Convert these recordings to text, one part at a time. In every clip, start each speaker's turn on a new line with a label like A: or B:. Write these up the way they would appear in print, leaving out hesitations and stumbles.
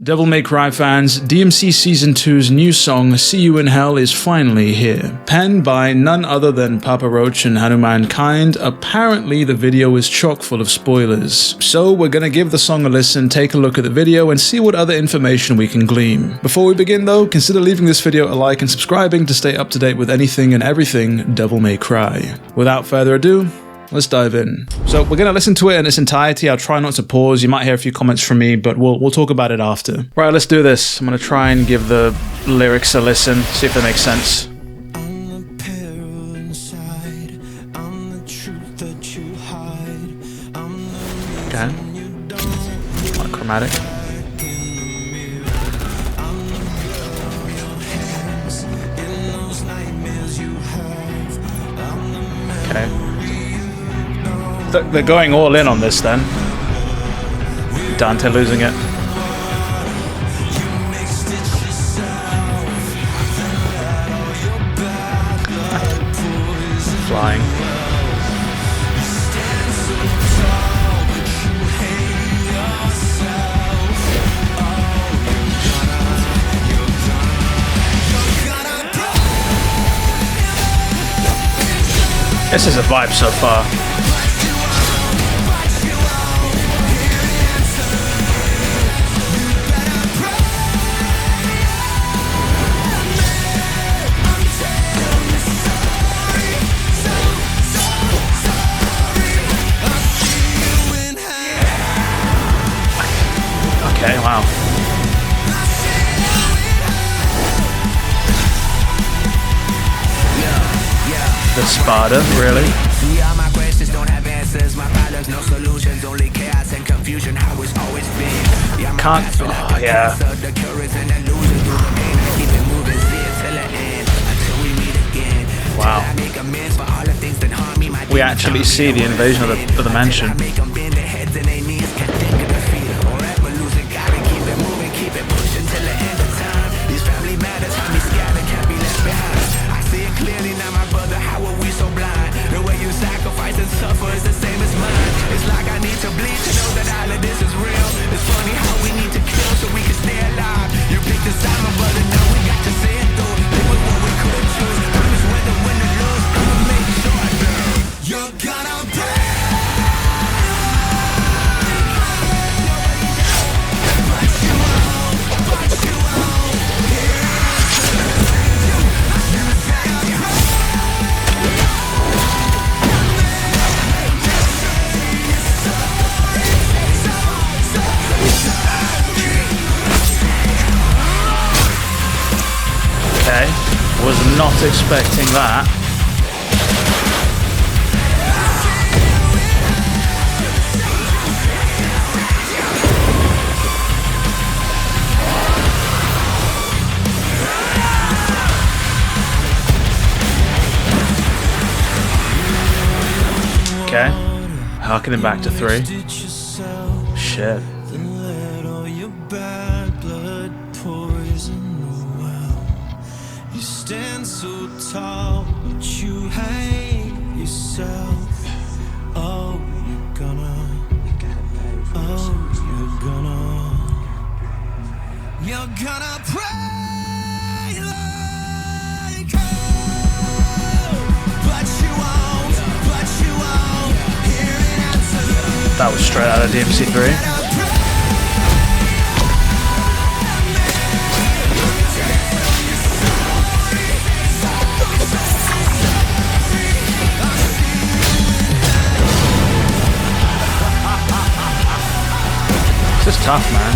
A: Devil May Cry fans, DMC Season 2's new song, See You in Hell, is finally here. Penned by none other than Papa Roach and Hanumankind, apparently the video is chock full of spoilers. So we're gonna give the song a listen, take a look at the video, and see what other information we can glean. Before we begin though, consider leaving this video a like and subscribing to stay up to date with anything and everything Devil May Cry. Without further ado, let's dive in. So we're going to listen to it in its entirety. I'll try not to pause. You might hear a few comments from me, but we'll talk about it after. Right, let's do this. I'm going to try and give the lyrics a listen, see if they make sense. Okay. Kind of chromatic. Okay. They're going all in on this then. Dante losing it. Flying. This is a vibe so far. Okay, wow. The Sparta, really?
B: Yeah, my questions don't have answers. My problems, no solutions. Only chaos and confusion. How it's always been. Yeah,
A: can't. Oh, yeah.
B: The cures and illusions through the pain. I keep it moving, see it till the end. Until we meet again.
A: Wow.
B: I make amends for all the things that harm me.
A: We actually see the invasion of the mansion. Was not expecting that. Okay. Harkening back to 3. Shit.
C: Stand so tall, but you hate yourself. Oh, you're gonna pray like hell, but you won't hear an answer.
A: That was straight out of DMC 3. This is tough, man.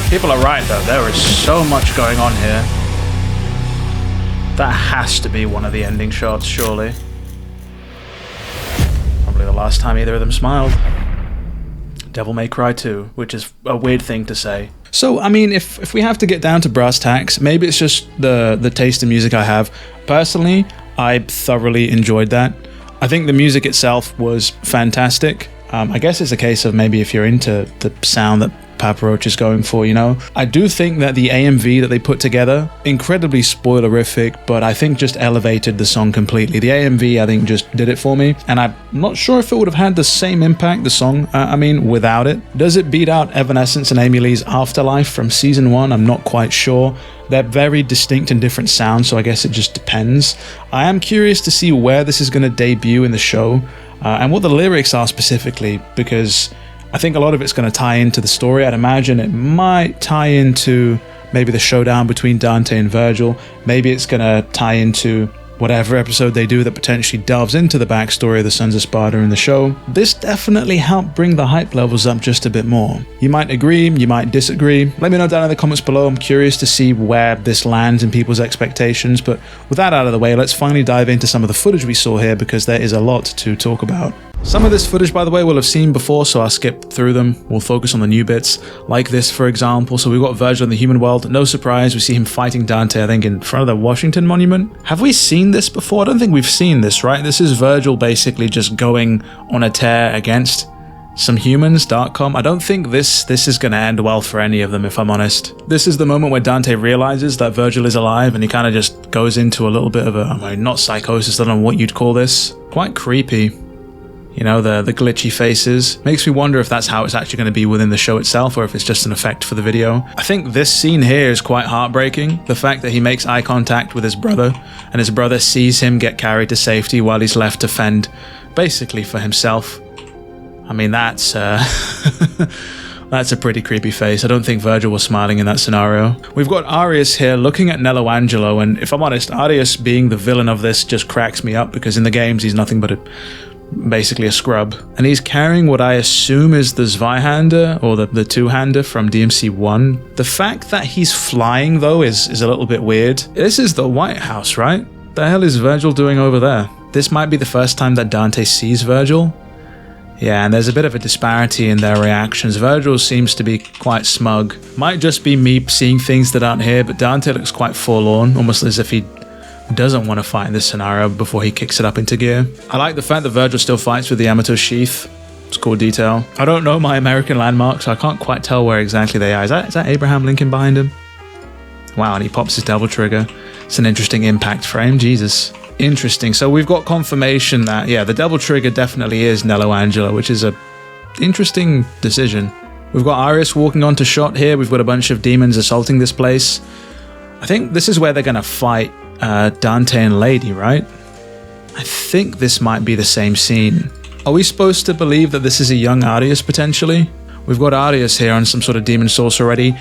A: People are right though, there is so much going on here. That has to be one of the ending shots, surely. Probably the last time either of them smiled. Devil May Cry 2, which is a weird thing to say. So, I mean, if we have to get down to brass tacks, maybe it's just the taste in music I have. Personally, I thoroughly enjoyed that. I think the music itself was fantastic. I guess it's a case of maybe if you're into the sound that Papa Roach is going for, you know? I do think that the AMV that they put together, incredibly spoilerific, but I think just elevated the song completely. The AMV, I think, just did it for me, and I'm not sure if it would have had the same impact, the song, without it. Does it beat out Evanescence and Amy Lee's Afterlife from season 1? I'm not quite sure. They're very distinct and different sounds, so I guess it just depends. I am curious to see where this is going to debut in the show, and what the lyrics are specifically, because I think a lot of it's going to tie into the story. I'd imagine it might tie into maybe the showdown between Dante and Vergil. Maybe it's going to tie into whatever episode they do that potentially delves into the backstory of the Sons of Sparta in the show. This definitely helped bring the hype levels up just a bit more. You might agree, you might disagree. Let me know down in the comments below. I'm curious to see where this lands in people's expectations, but with that out of the way, let's finally dive into some of the footage we saw here, because there is a lot to talk about. Some of this footage, by the way, we'll have seen before, so I'll skip through them. We'll focus on the new bits, like this, for example. So we've got Vergil in the human world. No surprise, we see him fighting Dante, I think, in front of the Washington Monument. Have we seen this before? I don't think we've seen this, right? This is Vergil basically just going on a tear against some humans, Darkcom. I don't think this is going to end well for any of them, if I'm honest. This is the moment where Dante realizes that Vergil is alive, and he kind of just goes into a little bit of a, not psychosis, I don't know what you'd call this. Quite creepy. You know, the glitchy faces. Makes me wonder if that's how it's actually going to be within the show itself, or if it's just an effect for the video. I think this scene here is quite heartbreaking. The fact that he makes eye contact with his brother, and his brother sees him get carried to safety while he's left to fend basically for himself. I mean, that's that's a pretty creepy face. I don't think Vergil was smiling in that scenario. We've got Arius here looking at Nello Angelo, and if I'm honest, Arius being the villain of this just cracks me up, because in the games he's nothing but basically a scrub. And he's carrying what I assume is the Zweihander, or the two-hander from DMC 1. The fact that he's flying, though, is a little bit weird. This is the White House, right? The hell is Vergil doing over there? This might be the first time that Dante sees Vergil. Yeah, and there's a bit of a disparity in their reactions. Vergil seems to be quite smug. Might just be me seeing things that aren't here, but Dante looks quite forlorn, almost as if he doesn't want to fight in this scenario before he kicks it up into gear. I like the fact that Vergil still fights with the Yamato sheath. It's a cool detail. I don't know my American landmarks, so I can't quite tell where exactly they are. Is that Abraham Lincoln behind him? Wow, and he pops his devil trigger. It's an interesting impact frame, Jesus. Interesting. So we've got confirmation that, yeah, the devil trigger definitely is Nello Angelo, which is a interesting decision. We've got Arius walking onto shot here. We've got a bunch of demons assaulting this place. I think this is where they're going to fight Dante and Lady, right? I think this might be the same scene. Are we supposed to believe that this is a young Arius, potentially? We've got Arius here on some sort of demon source already.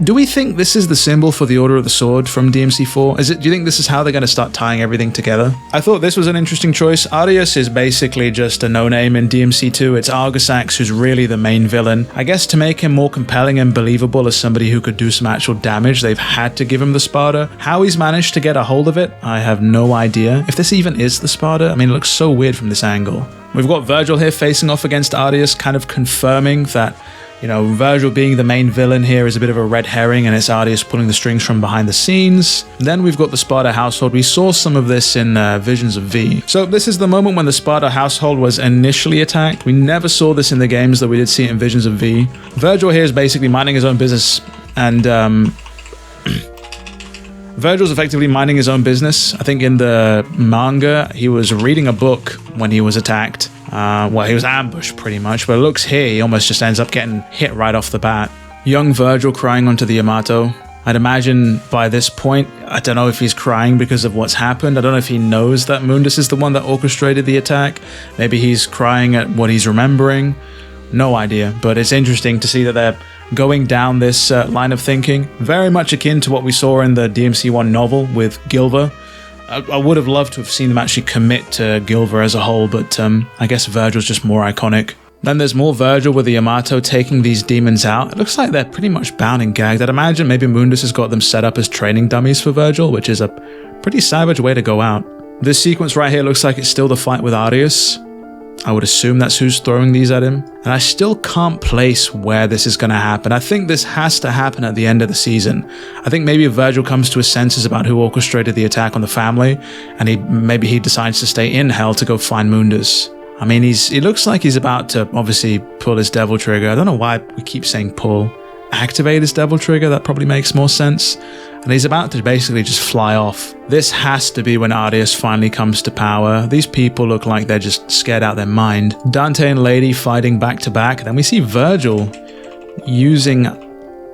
A: Do we think this is the symbol for the Order of the Sword from DMC4? Do you think this is how they're going to start tying everything together? I thought this was an interesting choice. Arius is basically just a no-name in DMC2. It's Argosax who's really the main villain. I guess to make him more compelling and believable as somebody who could do some actual damage, they've had to give him the Sparta. How he's managed to get a hold of it, I have no idea. If this even is the Sparta, I mean, it looks so weird from this angle. We've got Vergil here facing off against Arius, kind of confirming that, you know, Vergil being the main villain here is a bit of a red herring, and it's Arius pulling the strings from behind the scenes. Then we've got the Sparta household. We saw some of this in Visions of V. So this is the moment when the Sparta household was initially attacked. We never saw this in the games, though we did see it in Visions of V. Vergil here is basically minding his own business, and Vergil's effectively minding his own business. I think in the manga, he was reading a book when he was attacked. Well, he was ambushed pretty much, but it looks here he almost just ends up getting hit right off the bat. Young Vergil crying onto the Yamato. I'd imagine by this point, I don't know if he's crying because of what's happened. I don't know if he knows that Mundus is the one that orchestrated the attack. Maybe he's crying at what he's remembering. No idea, but it's interesting to see that they're going down this line of thinking. Very much akin to what we saw in the DMC1 novel with Gilva. I would have loved to have seen them actually commit to Gilva as a whole, but I guess Vergil's just more iconic. Then there's more Vergil with the Yamato taking these demons out. It looks like they're pretty much bound and gagged. I'd imagine maybe Mundus has got them set up as training dummies for Vergil, which is a pretty savage way to go out. This sequence right here looks like it's still the fight with Arius. I would assume that's who's throwing these at him. And I still can't place where this is going to happen. I think this has to happen at the end of the season. I think maybe Vergil comes to his senses about who orchestrated the attack on the family, and maybe he decides to stay in Hell to go find Mundus. I mean, he looks like he's about to obviously pull his devil trigger. I don't know why we keep saying pull. Activate his devil trigger, that probably makes more sense. And he's about to basically just fly off. This has to be when Ardius finally comes to power. These people look like they're just scared out of their mind. Dante and Lady fighting back to back. Then we see Vergil using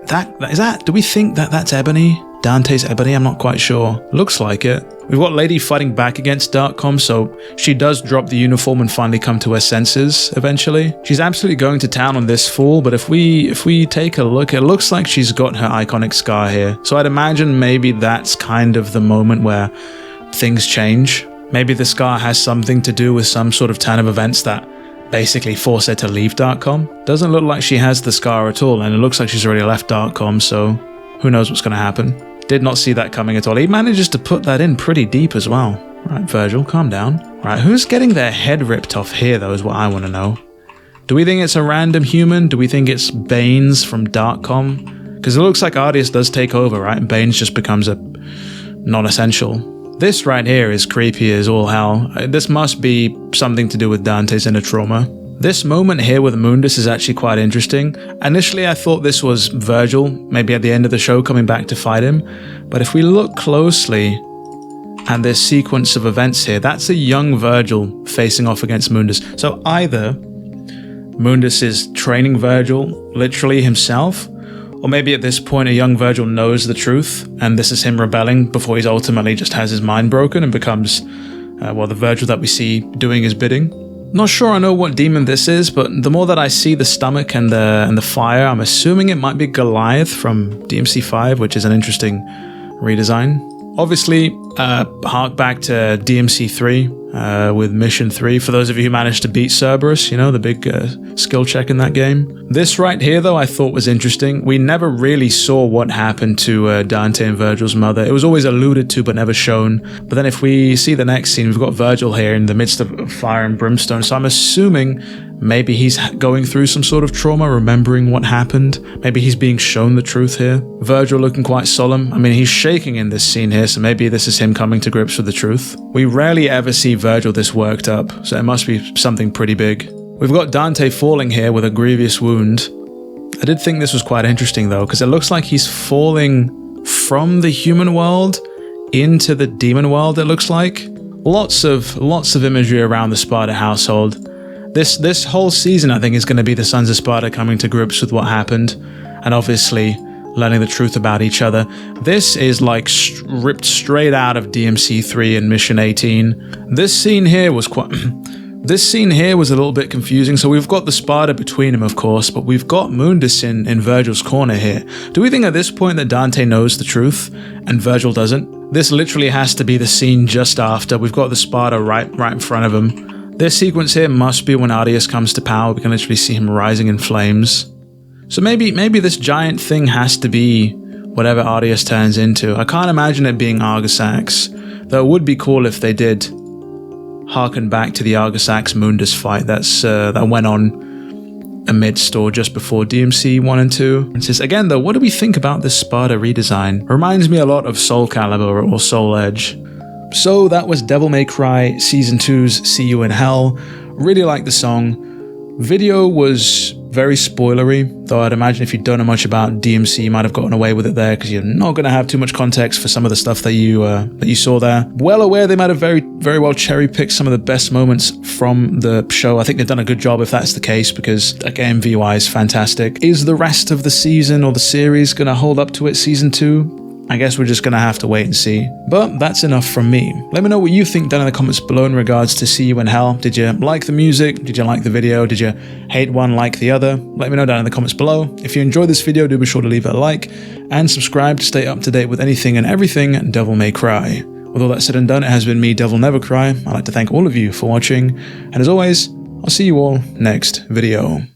A: that. Do we think that that's Ebony? Dante's Ebony? I'm not quite sure. Looks like it. We've got Lady fighting back against Darkcom, so she does drop the uniform and finally come to her senses eventually. She's absolutely going to town on this fool, but if we take a look, it looks like she's got her iconic scar here. So I'd imagine maybe that's kind of the moment where things change. Maybe the scar has something to do with some sort of turn of events that basically force her to leave Darkcom. Doesn't look like she has the scar at all, and it looks like she's already left Darkcom, so who knows what's going to happen. Did not see that coming at all. He manages to put that in pretty deep as well. Right, Vergil, calm down. Right, who's getting their head ripped off here, though, is what I want to know. Do we think it's a random human? Do we think it's Baines from Darkcom? Because it looks like Ardius does take over, right? And Baines just becomes a non-essential. This right here is creepy as all hell. This must be something to do with Dante's inner trauma. This moment here with Mundus is actually quite interesting. Initially I thought this was Vergil, maybe at the end of the show coming back to fight him, but if we look closely at this sequence of events here, that's a young Vergil facing off against Mundus. So either Mundus is training Vergil literally himself, or maybe at this point a young Vergil knows the truth and this is him rebelling before he's ultimately just has his mind broken and becomes, the Vergil that we see doing his bidding. Not sure I know what demon this is, but the more that I see the stomach and the fire, I'm assuming it might be Goliath from DMC5, which is an interesting redesign. Obviously, hark back to DMC3 with Mission 3, for those of you who managed to beat Cerberus, you know, the big skill check in that game. This right here, though, I thought was interesting. We never really saw what happened to Dante and Vergil's mother. It was always alluded to, but never shown. But then if we see the next scene, we've got Vergil here in the midst of fire and brimstone, so I'm assuming maybe he's going through some sort of trauma, remembering what happened. Maybe he's being shown the truth here. Vergil looking quite solemn. I mean, he's shaking in this scene here, so maybe this is him coming to grips with the truth. We rarely ever see Vergil this worked up, so it must be something pretty big. We've got Dante falling here with a grievous wound. I did think this was quite interesting though, because it looks like he's falling from the human world into the demon world, it looks like. Lots of imagery around the Sparta household. This whole season, I think, is going to be the Sons of Sparta coming to grips with what happened, and obviously learning the truth about each other. This is like ripped straight out of DMC3 and Mission 18. This scene here was a little bit confusing. So we've got the Sparta between them, of course, but we've got Mundus in Vergil's corner here. Do we think at this point that Dante knows the truth and Vergil doesn't? This literally has to be the scene just after. We've got the Sparta right in front of him. This sequence here must be when Ardius comes to power. We can literally see him rising in flames. So maybe this giant thing has to be whatever Ardius turns into. I can't imagine it being Argosax, though it would be cool if they did harken back to the Argosax Mundus fight that went on amidst or just before DMC 1 and 2. It says, again though, what do we think about this Sparta redesign? Reminds me a lot of Soul Calibur or Soul Edge. So that was Devil May Cry Season 2's See You in Hell. Really liked the song. Video was very spoilery, though I'd imagine if you don't know much about DMC, you might have gotten away with it there because you're not going to have too much context for some of the stuff that you saw there. Well aware they might have very well cherry-picked some of the best moments from the show. I think they've done a good job if that's the case, because again, AMV-wise, fantastic. Is the rest of the season or the series going to hold up to it, Season 2? I guess we're just going to have to wait and see. But that's enough from me. Let me know what you think down in the comments below in regards to See You in Hell. Did you like the music? Did you like the video? Did you hate one like the other? Let me know down in the comments below. If you enjoyed this video, do be sure to leave it a like and subscribe to stay up to date with anything and everything Devil May Cry. With all that said and done, it has been me, DevilNeverCry. I'd like to thank all of you for watching. And as always, I'll see you all next video.